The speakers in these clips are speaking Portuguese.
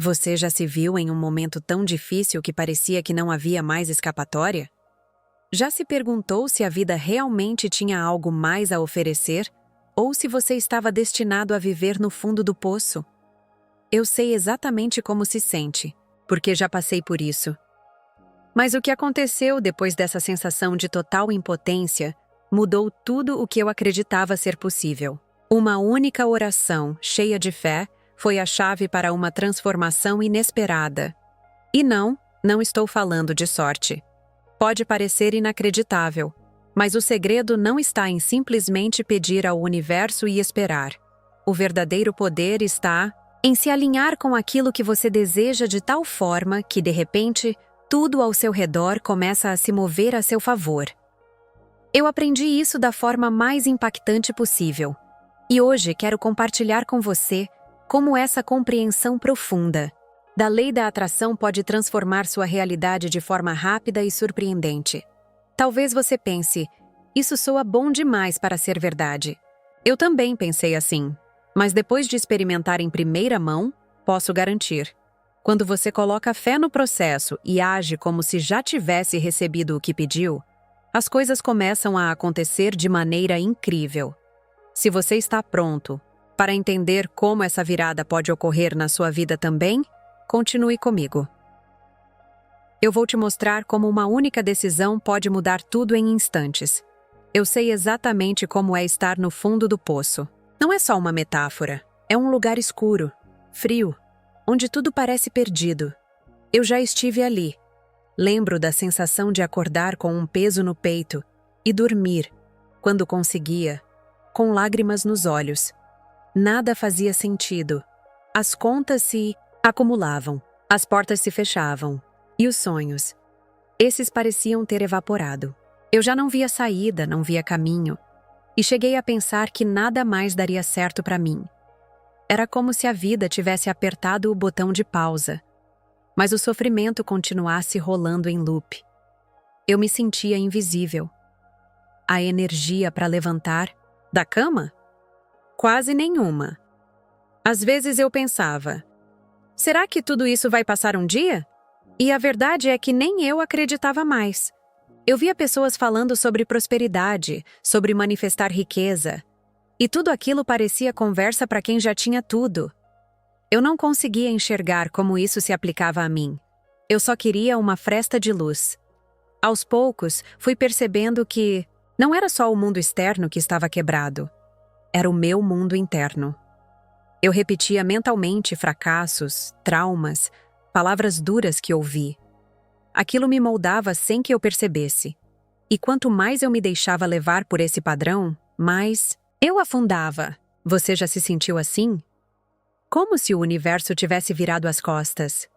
Você já se viu em um momento tão difícil que parecia que não havia mais escapatória? Já se perguntou se a vida realmente tinha algo mais a oferecer ou se você estava destinado a viver no fundo do poço? Eu sei exatamente como se sente, porque já passei por isso. Mas o que aconteceu depois dessa sensação de total impotência mudou tudo o que eu acreditava ser possível. Uma única oração, cheia de fé, foi a chave para uma transformação inesperada. E não estou falando de sorte. Pode parecer inacreditável, mas o segredo não está em simplesmente pedir ao universo e esperar. O verdadeiro poder está em se alinhar com aquilo que você deseja de tal forma que, de repente, tudo ao seu redor começa a se mover a seu favor. Eu aprendi isso da forma mais impactante possível. E hoje quero compartilhar com você como essa compreensão profunda da lei da atração pode transformar sua realidade de forma rápida e surpreendente. Talvez você pense, isso soa bom demais para ser verdade. Eu também pensei assim, mas depois de experimentar em primeira mão, posso garantir. Quando você coloca fé no processo e age como se já tivesse recebido o que pediu, as coisas começam a acontecer de maneira incrível. Se você está pronto para entender como essa virada pode ocorrer na sua vida também, continue comigo. Eu vou te mostrar como uma única decisão pode mudar tudo em instantes. Eu sei exatamente como é estar no fundo do poço. Não é só uma metáfora, é um lugar escuro, frio, onde tudo parece perdido. Eu já estive ali. Lembro da sensação de acordar com um peso no peito e dormir, quando conseguia, com lágrimas nos olhos. Nada fazia sentido. As contas se acumulavam, as portas se fechavam. E os sonhos? Esses pareciam ter evaporado. Eu já não via saída, não via caminho. E cheguei a pensar que nada mais daria certo para mim. Era como se a vida tivesse apertado o botão de pausa. Mas o sofrimento continuasse rolando em loop. Eu me sentia invisível. A energia para levantar da cama? Quase nenhuma. Às vezes eu pensava, será que tudo isso vai passar um dia? E a verdade é que nem eu acreditava mais. Eu via pessoas falando sobre prosperidade, sobre manifestar riqueza. E tudo aquilo parecia conversa para quem já tinha tudo. Eu não conseguia enxergar como isso se aplicava a mim. Eu só queria uma fresta de luz. Aos poucos, fui percebendo que não era só o mundo externo que estava quebrado. Era o meu mundo interno. Eu repetia mentalmente fracassos, traumas, palavras duras que ouvi. Aquilo me moldava sem que eu percebesse. E quanto mais eu me deixava levar por esse padrão, mais eu afundava. Você já se sentiu assim? Como se o universo tivesse virado as costas.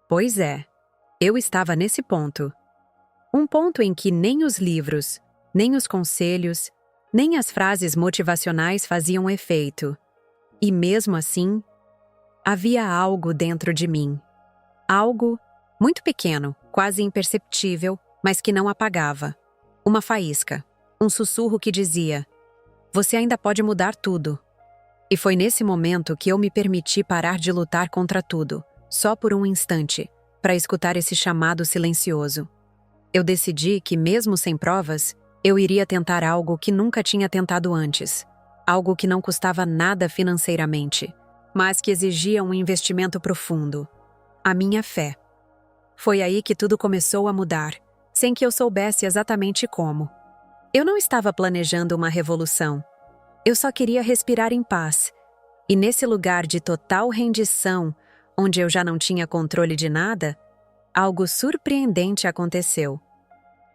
Pois é, eu estava nesse ponto. Um ponto em que nem os livros, nem os conselhos, nem as frases motivacionais faziam efeito. E mesmo assim, havia algo dentro de mim. Algo muito pequeno, quase imperceptível, mas que não apagava. Uma faísca, um sussurro que dizia: você ainda pode mudar tudo. E foi nesse momento que eu me permiti parar de lutar contra tudo, só por um instante, para escutar esse chamado silencioso. Eu decidi que, mesmo sem provas, eu iria tentar algo que nunca tinha tentado antes. Algo que não custava nada financeiramente, mas que exigia um investimento profundo. A minha fé. Foi aí que tudo começou a mudar, sem que eu soubesse exatamente como. Eu não estava planejando uma revolução. Eu só queria respirar em paz. E nesse lugar de total rendição, onde eu já não tinha controle de nada, algo surpreendente aconteceu.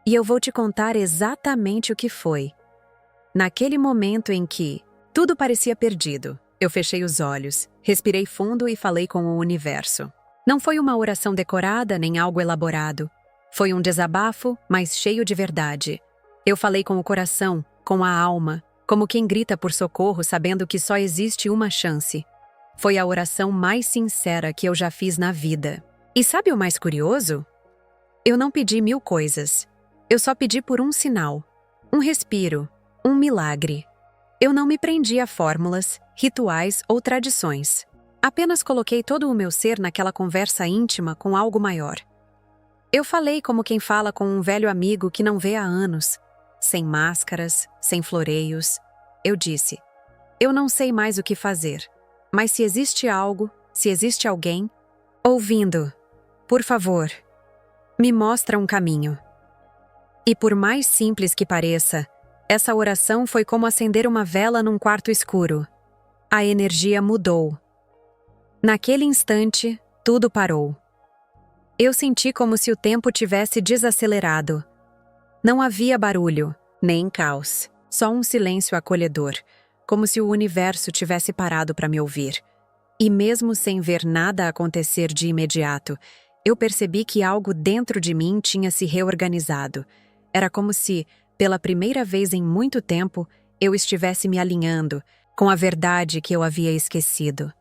E eu vou te contar exatamente o que foi. Naquele momento em que tudo parecia perdido, eu fechei os olhos, respirei fundo e falei com o universo. Não foi uma oração decorada nem algo elaborado. Foi um desabafo, mas cheio de verdade. Eu falei com o coração, com a alma, como quem grita por socorro sabendo que só existe uma chance. Foi a oração mais sincera que eu já fiz na vida. E sabe o mais curioso? Eu não pedi 1000 coisas. Eu só pedi por um sinal, um respiro, um milagre. Eu não me prendi a fórmulas, rituais ou tradições. Apenas coloquei todo o meu ser naquela conversa íntima com algo maior. Eu falei como quem fala com um velho amigo que não vê há anos, sem máscaras, sem floreios. Eu disse: eu não sei mais o que fazer, mas se existe algo, se existe alguém, ouvindo, por favor, me mostra um caminho. E por mais simples que pareça, essa oração foi como acender uma vela num quarto escuro. A energia mudou. Naquele instante, tudo parou. Eu senti como se o tempo tivesse desacelerado. Não havia barulho, nem caos, só um silêncio acolhedor, como se o universo tivesse parado para me ouvir. E mesmo sem ver nada acontecer de imediato, eu percebi que algo dentro de mim tinha se reorganizado. Era como se, pela primeira vez em muito tempo, eu estivesse me alinhando com a verdade que eu havia esquecido.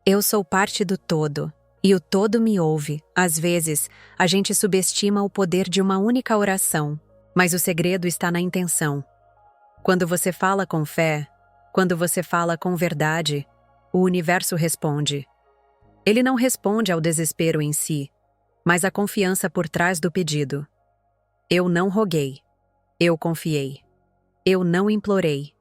Eu sou parte do todo, e o todo me ouve. Às vezes, a gente subestima o poder de uma única oração, mas o segredo está na intenção. Quando você fala com fé, quando você fala com verdade, o universo responde. Ele não responde ao desespero em si, mas à confiança por trás do pedido. Eu não roguei. Eu confiei. Eu não implorei.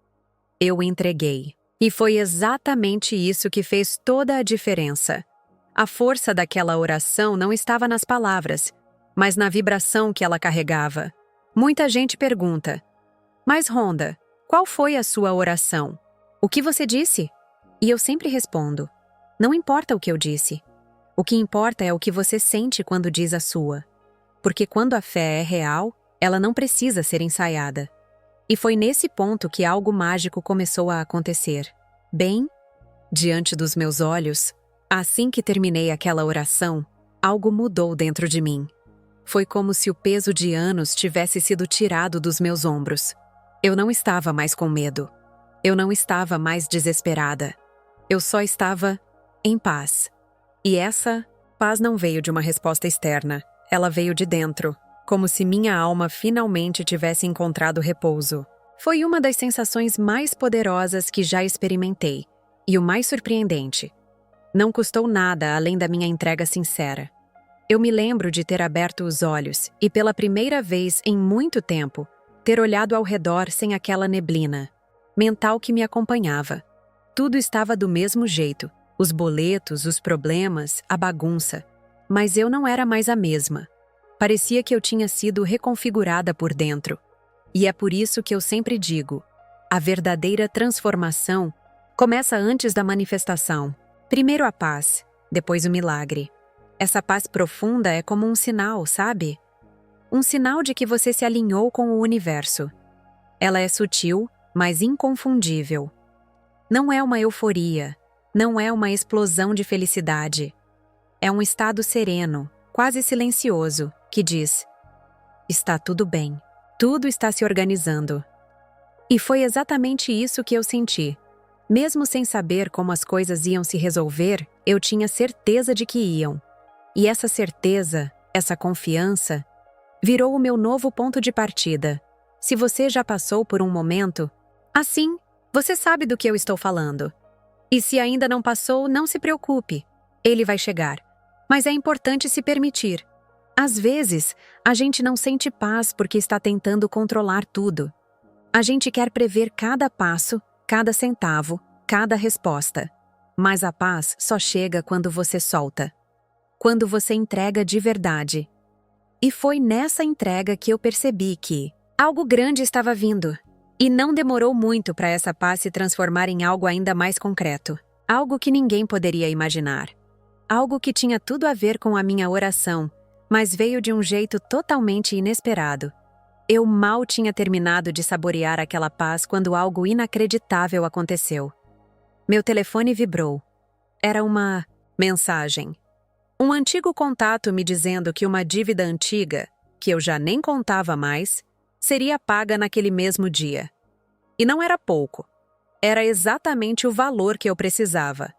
Eu entreguei. E foi exatamente isso que fez toda a diferença. A força daquela oração não estava nas palavras, mas na vibração que ela carregava. Muita gente pergunta: mas Rhonda, qual foi a sua oração? O que você disse? E eu sempre respondo: não importa o que eu disse. O que importa é o que você sente quando diz a sua. Porque quando a fé é real, ela não precisa ser ensaiada. E foi nesse ponto que algo mágico começou a acontecer. Bem, diante dos meus olhos, assim que terminei aquela oração, algo mudou dentro de mim. Foi como se o peso de anos tivesse sido tirado dos meus ombros. Eu não estava mais com medo. Eu não estava mais desesperada. Eu só estava em paz. E essa paz não veio de uma resposta externa. Ela veio de dentro, como se minha alma finalmente tivesse encontrado repouso. Foi uma das sensações mais poderosas que já experimentei, e o mais surpreendente. Não custou nada além da minha entrega sincera. Eu me lembro de ter aberto os olhos e, pela primeira vez em muito tempo, ter olhado ao redor sem aquela neblina mental que me acompanhava. Tudo estava do mesmo jeito, os boletos, os problemas, a bagunça. Mas eu não era mais a mesma. Parecia que eu tinha sido reconfigurada por dentro. E é por isso que eu sempre digo: a verdadeira transformação começa antes da manifestação. Primeiro a paz, depois o milagre. Essa paz profunda é como um sinal, sabe? Um sinal de que você se alinhou com o universo. Ela é sutil, mas inconfundível. Não é uma euforia, não é uma explosão de felicidade. É um estado sereno, quase silencioso, que diz: está tudo bem, tudo está se organizando. E foi exatamente isso que eu senti. Mesmo sem saber como as coisas iam se resolver, eu tinha certeza de que iam. E essa certeza, essa confiança, virou o meu novo ponto de partida. Se você já passou por um momento assim, você sabe do que eu estou falando. E se ainda não passou, não se preocupe. Ele vai chegar. Mas é importante se permitir. Às vezes, a gente não sente paz porque está tentando controlar tudo. A gente quer prever cada passo, cada centavo, cada resposta. Mas a paz só chega quando você solta. Quando você entrega de verdade. E foi nessa entrega que eu percebi que algo grande estava vindo. E não demorou muito para essa paz se transformar em algo ainda mais concreto. Algo que ninguém poderia imaginar. Algo que tinha tudo a ver com a minha oração, mas veio de um jeito totalmente inesperado. Eu mal tinha terminado de saborear aquela paz quando algo inacreditável aconteceu. Meu telefone vibrou. Era uma mensagem. Um antigo contato me dizendo que uma dívida antiga, que eu já nem contava mais, seria paga naquele mesmo dia. E não era pouco. Era exatamente o valor que eu precisava.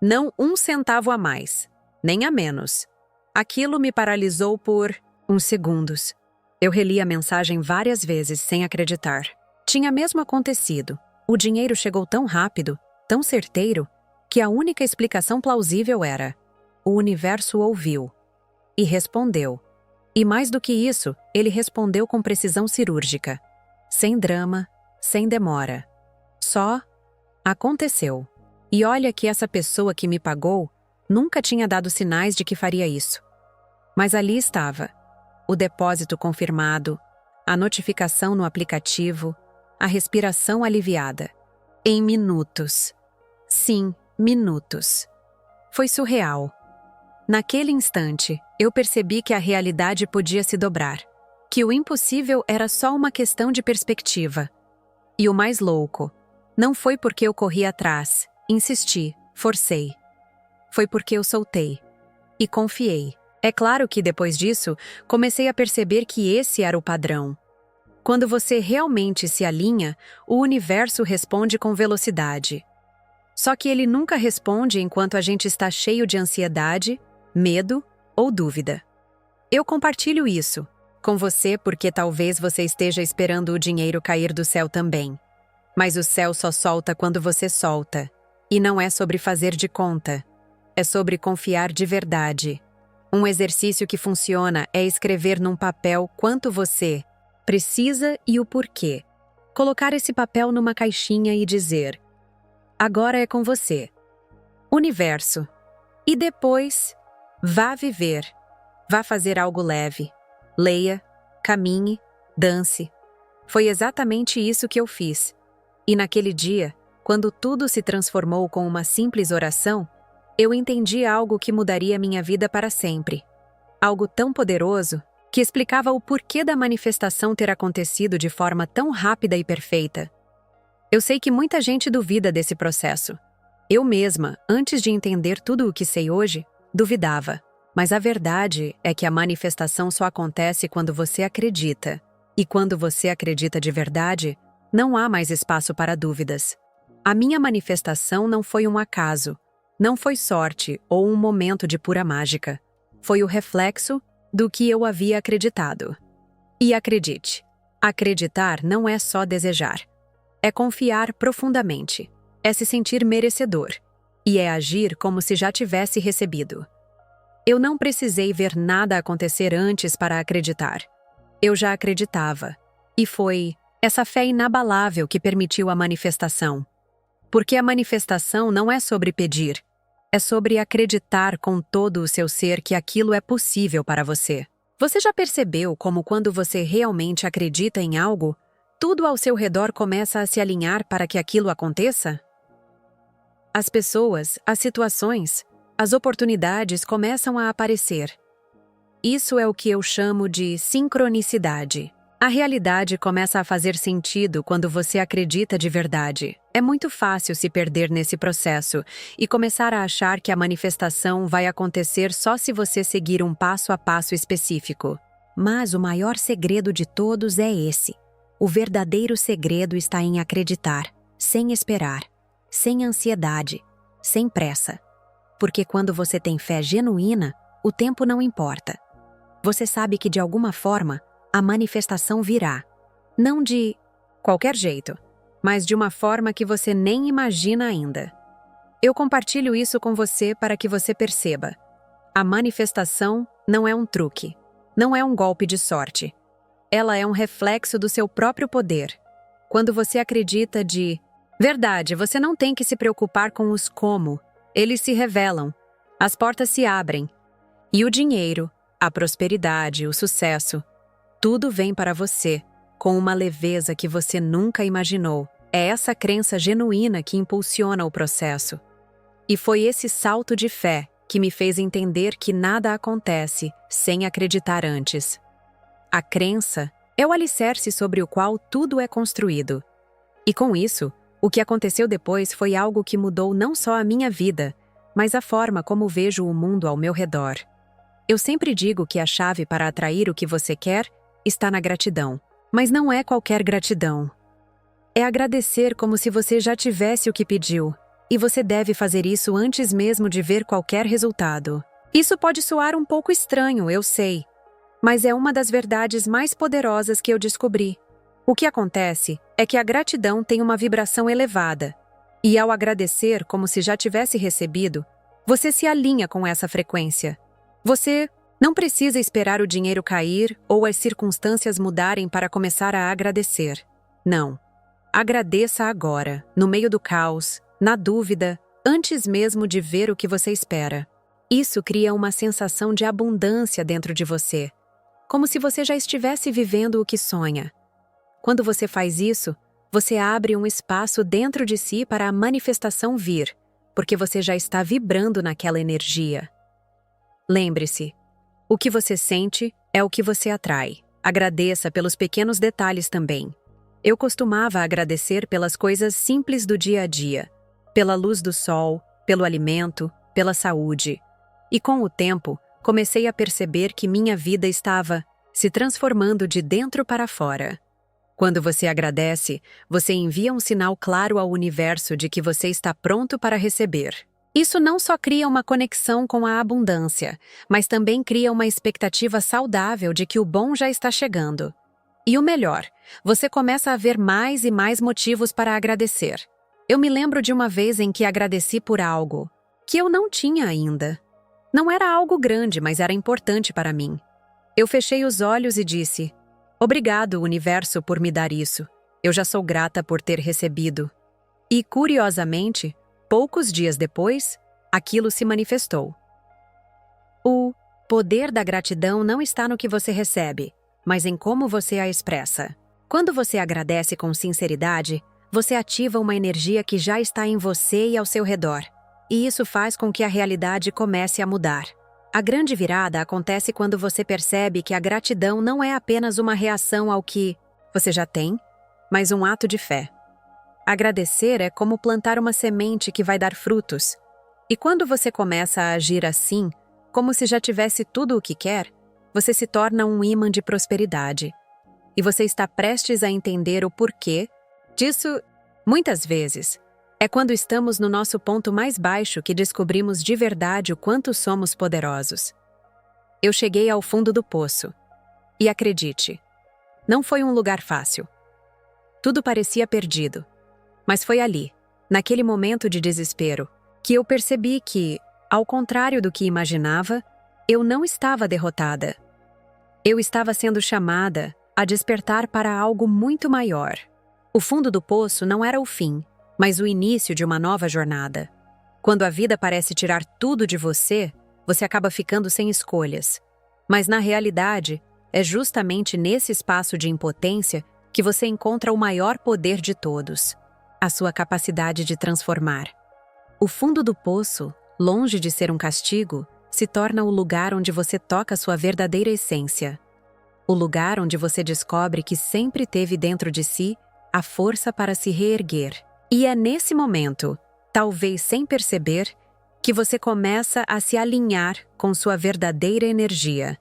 Não um centavo a mais, nem a menos. Aquilo me paralisou por uns segundos. Eu reli a mensagem várias vezes sem acreditar. Tinha mesmo acontecido. O dinheiro chegou tão rápido, tão certeiro, que a única explicação plausível era: o universo ouviu e respondeu. E mais do que isso, ele respondeu com precisão cirúrgica, sem drama, sem demora. Só aconteceu. E olha que essa pessoa que me pagou nunca tinha dado sinais de que faria isso. Mas ali estava, o depósito confirmado, a notificação no aplicativo, a respiração aliviada. Em minutos. Sim, minutos. Foi surreal. Naquele instante, eu percebi que a realidade podia se dobrar, que o impossível era só uma questão de perspectiva. E o mais louco, não foi porque eu corri atrás, insisti, forcei. Foi porque eu soltei e confiei. É claro que depois disso, comecei a perceber que esse era o padrão. Quando você realmente se alinha, o universo responde com velocidade. Só que ele nunca responde enquanto a gente está cheio de ansiedade, medo ou dúvida. Eu compartilho isso com você porque talvez você esteja esperando o dinheiro cair do céu também. Mas o céu só solta quando você solta. E não é sobre fazer de conta. É sobre confiar de verdade. Um exercício que funciona é escrever num papel quanto você precisa e o porquê. Colocar esse papel numa caixinha e dizer: agora é com você. Universo. E depois, vá viver. Vá fazer algo leve. Leia, caminhe, dance. Foi exatamente isso que eu fiz. E naquele dia, quando tudo se transformou com uma simples oração, eu entendi algo que mudaria minha vida para sempre. Algo tão poderoso que explicava o porquê da manifestação ter acontecido de forma tão rápida e perfeita. Eu sei que muita gente duvida desse processo. Eu mesma, antes de entender tudo o que sei hoje, duvidava. Mas a verdade é que a manifestação só acontece quando você acredita. E quando você acredita de verdade, não há mais espaço para dúvidas. A minha manifestação não foi um acaso, não foi sorte ou um momento de pura mágica. Foi o reflexo do que eu havia acreditado. E acredite, acreditar não é só desejar. É confiar profundamente, é se sentir merecedor e é agir como se já tivesse recebido. Eu não precisei ver nada acontecer antes para acreditar. Eu já acreditava. E foi essa fé inabalável que permitiu a manifestação. Porque a manifestação não é sobre pedir, é sobre acreditar com todo o seu ser que aquilo é possível para você. Você já percebeu como quando você realmente acredita em algo, tudo ao seu redor começa a se alinhar para que aquilo aconteça? As pessoas, as situações, as oportunidades começam a aparecer. Isso é o que eu chamo de sincronicidade. A realidade começa a fazer sentido quando você acredita de verdade. É muito fácil se perder nesse processo e começar a achar que a manifestação vai acontecer só se você seguir um passo a passo específico. Mas o maior segredo de todos é esse. O verdadeiro segredo está em acreditar, sem esperar, sem ansiedade, sem pressa. Porque quando você tem fé genuína, o tempo não importa. Você sabe que de alguma forma, a manifestação virá. Não de qualquer jeito, mas de uma forma que você nem imagina ainda. Eu compartilho isso com você para que você perceba. A manifestação não é um truque, não é um golpe de sorte. Ela é um reflexo do seu próprio poder. Quando você acredita de verdade, você não tem que se preocupar com os como. Eles se revelam, as portas se abrem. E o dinheiro, a prosperidade, o sucesso, tudo vem para você, com uma leveza que você nunca imaginou. É essa crença genuína que impulsiona o processo. E foi esse salto de fé que me fez entender que nada acontece sem acreditar antes. A crença é o alicerce sobre o qual tudo é construído. E com isso, o que aconteceu depois foi algo que mudou não só a minha vida, mas a forma como vejo o mundo ao meu redor. Eu sempre digo que a chave para atrair o que você quer está na gratidão. Mas não é qualquer gratidão. É agradecer como se você já tivesse o que pediu. E você deve fazer isso antes mesmo de ver qualquer resultado. Isso pode soar um pouco estranho, eu sei. Mas é uma das verdades mais poderosas que eu descobri. O que acontece é que a gratidão tem uma vibração elevada. E ao agradecer como se já tivesse recebido, você se alinha com essa frequência. Você não precisa esperar o dinheiro cair ou as circunstâncias mudarem para começar a agradecer. Não. Agradeça agora, no meio do caos, na dúvida, antes mesmo de ver o que você espera. Isso cria uma sensação de abundância dentro de você, como se você já estivesse vivendo o que sonha. Quando você faz isso, você abre um espaço dentro de si para a manifestação vir, porque você já está vibrando naquela energia. Lembre-se, o que você sente é o que você atrai. Agradeça pelos pequenos detalhes também. Eu costumava agradecer pelas coisas simples do dia a dia, pela luz do sol, pelo alimento, pela saúde. E com o tempo, comecei a perceber que minha vida estava se transformando de dentro para fora. Quando você agradece, você envia um sinal claro ao universo de que você está pronto para receber. Isso não só cria uma conexão com a abundância, mas também cria uma expectativa saudável de que o bom já está chegando. E o melhor, você começa a ver mais e mais motivos para agradecer. Eu me lembro de uma vez em que agradeci por algo que eu não tinha ainda. Não era algo grande, mas era importante para mim. Eu fechei os olhos e disse: "Obrigado, universo, por me dar isso. Eu já sou grata por ter recebido." E, curiosamente, poucos dias depois, aquilo se manifestou. O poder da gratidão não está no que você recebe, mas em como você a expressa. Quando você agradece com sinceridade, você ativa uma energia que já está em você e ao seu redor. E isso faz com que a realidade comece a mudar. A grande virada acontece quando você percebe que a gratidão não é apenas uma reação ao que você já tem, mas um ato de fé. Agradecer é como plantar uma semente que vai dar frutos. E quando você começa a agir assim, como se já tivesse tudo o que quer, você se torna um imã de prosperidade. E você está prestes a entender o porquê disso. Muitas vezes, é quando estamos no nosso ponto mais baixo que descobrimos de verdade o quanto somos poderosos. Eu cheguei ao fundo do poço. E acredite, não foi um lugar fácil. Tudo parecia perdido. Mas foi ali, naquele momento de desespero, que eu percebi que, ao contrário do que imaginava, eu não estava derrotada. Eu estava sendo chamada a despertar para algo muito maior. O fundo do poço não era o fim, mas o início de uma nova jornada. Quando a vida parece tirar tudo de você, você acaba ficando sem escolhas. Mas na realidade, é justamente nesse espaço de impotência que você encontra o maior poder de todos, a sua capacidade de transformar. O fundo do poço, longe de ser um castigo, se torna o lugar onde você toca sua verdadeira essência. O lugar onde você descobre que sempre teve dentro de si a força para se reerguer. E é nesse momento, talvez sem perceber, que você começa a se alinhar com sua verdadeira energia.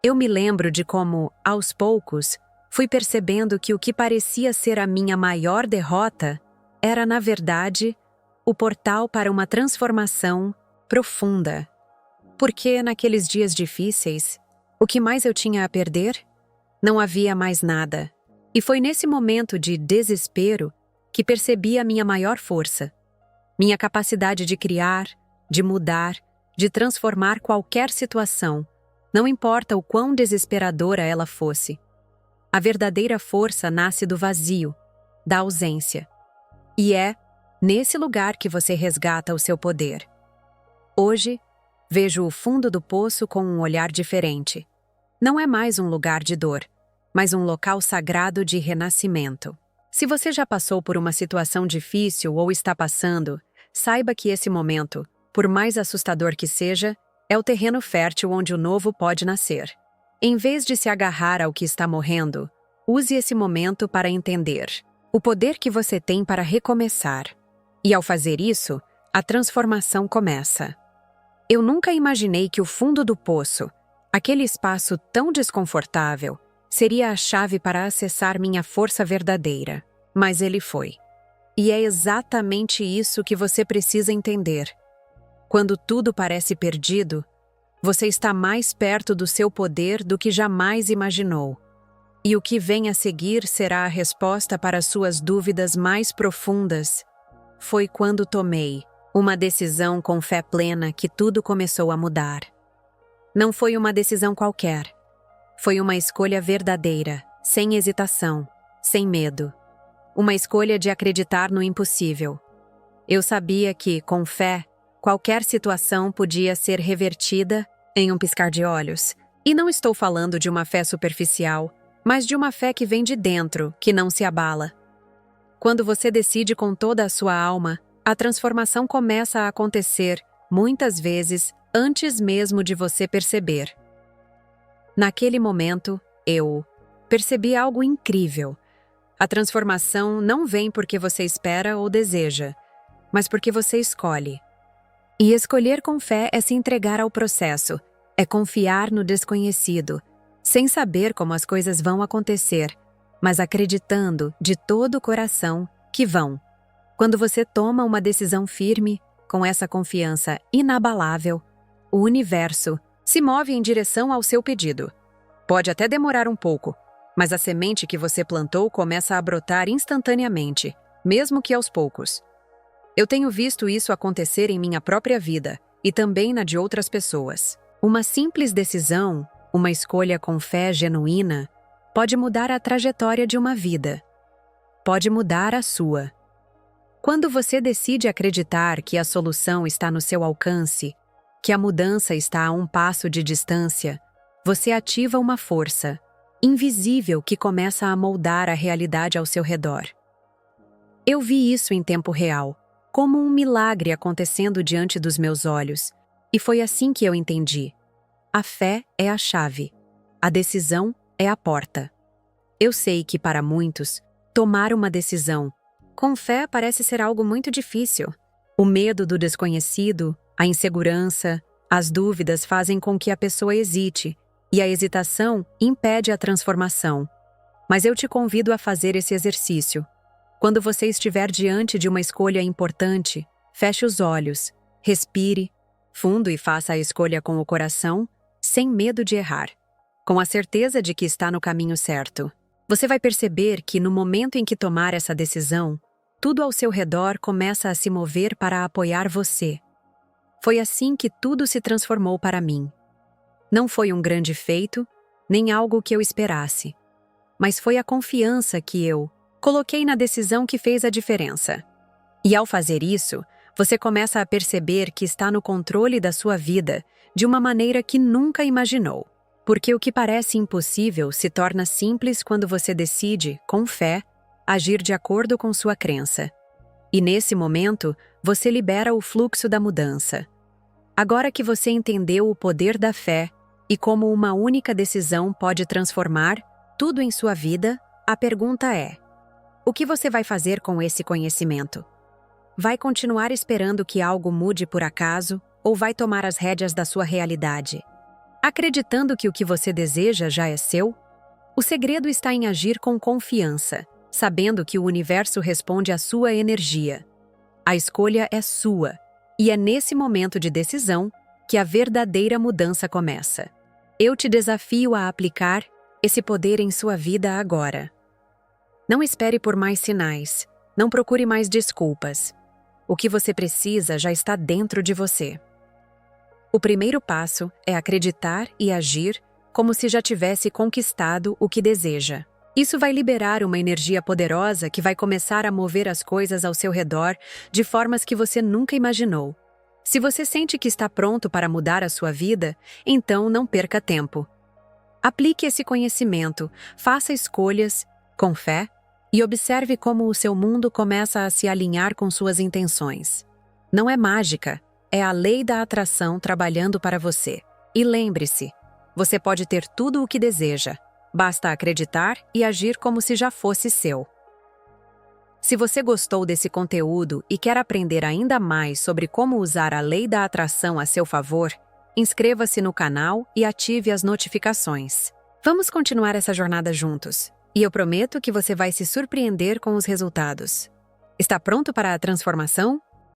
Eu me lembro de como, aos poucos, fui percebendo que o que parecia ser a minha maior derrota era, na verdade, o portal para uma transformação profunda. Porque, naqueles dias difíceis, o que mais eu tinha a perder? Não havia mais nada. E foi nesse momento de desespero que percebi a minha maior força. Minha capacidade de criar, de mudar, de transformar qualquer situação, não importa o quão desesperadora ela fosse. A verdadeira força nasce do vazio, da ausência. E é nesse lugar que você resgata o seu poder. Hoje, vejo o fundo do poço com um olhar diferente. Não é mais um lugar de dor, mas um local sagrado de renascimento. Se você já passou por uma situação difícil ou está passando, saiba que esse momento, por mais assustador que seja, é o terreno fértil onde o novo pode nascer. Em vez de se agarrar ao que está morrendo, use esse momento para entender o poder que você tem para recomeçar. E ao fazer isso, a transformação começa. Eu nunca imaginei que o fundo do poço, aquele espaço tão desconfortável, seria a chave para acessar minha força verdadeira. Mas ele foi. E é exatamente isso que você precisa entender. Quando tudo parece perdido, você está mais perto do seu poder do que jamais imaginou. E o que vem a seguir será a resposta para suas dúvidas mais profundas. foi quando tomei uma decisão com fé plena que tudo começou a mudar. Não foi uma decisão qualquer. Foi uma escolha verdadeira, sem hesitação, sem medo. Uma escolha de acreditar no impossível. Eu sabia que, com fé, qualquer situação podia ser revertida em um piscar de olhos. E não estou falando de uma fé superficial, mas de uma fé que vem de dentro, que não se abala. Quando você decide com toda a sua alma, a transformação começa a acontecer, muitas vezes, antes mesmo de você perceber. Naquele momento, eu percebi algo incrível. A transformação não vem porque você espera ou deseja, mas porque você escolhe. E escolher com fé é se entregar ao processo, é confiar no desconhecido, sem saber como as coisas vão acontecer, mas acreditando de todo o coração que vão. Quando você toma uma decisão firme, com essa confiança inabalável, o universo se move em direção ao seu pedido. Pode até demorar um pouco, mas a semente que você plantou começa a brotar instantaneamente, mesmo que aos poucos. Eu tenho visto isso acontecer em minha própria vida e também na de outras pessoas. Uma simples decisão, uma escolha com fé genuína, pode mudar a trajetória de uma vida. Pode mudar a sua. Quando você decide acreditar que a solução está no seu alcance, que a mudança está a um passo de distância, você ativa uma força invisível que começa a moldar a realidade ao seu redor. Eu vi isso em tempo real, como um milagre acontecendo diante dos meus olhos, e foi assim que eu entendi. A fé é a chave, a decisão é a porta. Eu sei que para muitos, tomar uma decisão com fé parece ser algo muito difícil. O medo do desconhecido, a insegurança, as dúvidas fazem com que a pessoa hesite, e a hesitação impede a transformação. Mas eu te convido a fazer esse exercício. Quando você estiver diante de uma escolha importante, feche os olhos, respire fundo e faça a escolha com o coração, sem medo de errar, com a certeza de que está no caminho certo. Você vai perceber que no momento em que tomar essa decisão, tudo ao seu redor começa a se mover para apoiar você. Foi assim que tudo se transformou para mim. Não foi um grande feito, nem algo que eu esperasse, mas foi a confiança que eu coloquei na decisão que fez a diferença. E ao fazer isso, você começa a perceber que está no controle da sua vida de uma maneira que nunca imaginou. Porque o que parece impossível se torna simples quando você decide, com fé, agir de acordo com sua crença. E nesse momento, você libera o fluxo da mudança. Agora que você entendeu o poder da fé e como uma única decisão pode transformar tudo em sua vida, a pergunta é: o que você vai fazer com esse conhecimento? Vai continuar esperando que algo mude por acaso ou vai tomar as rédeas da sua realidade? Acreditando que o que você deseja já é seu? O segredo está em agir com confiança, sabendo que o universo responde à sua energia. A escolha é sua, e é nesse momento de decisão que a verdadeira mudança começa. Eu te desafio a aplicar esse poder em sua vida agora. Não espere por mais sinais, não procure mais desculpas. O que você precisa já está dentro de você. O primeiro passo é acreditar e agir como se já tivesse conquistado o que deseja. Isso vai liberar uma energia poderosa que vai começar a mover as coisas ao seu redor de formas que você nunca imaginou. Se você sente que está pronto para mudar a sua vida, então não perca tempo. Aplique esse conhecimento, faça escolhas, com fé, e observe como o seu mundo começa a se alinhar com suas intenções. Não é mágica, é a lei da atração trabalhando para você. E lembre-se, você pode ter tudo o que deseja, basta acreditar e agir como se já fosse seu. Se você gostou desse conteúdo e quer aprender ainda mais sobre como usar a lei da atração a seu favor, inscreva-se no canal e ative as notificações. Vamos continuar essa jornada juntos. E eu prometo que você vai se surpreender com os resultados. Está pronto para a transformação?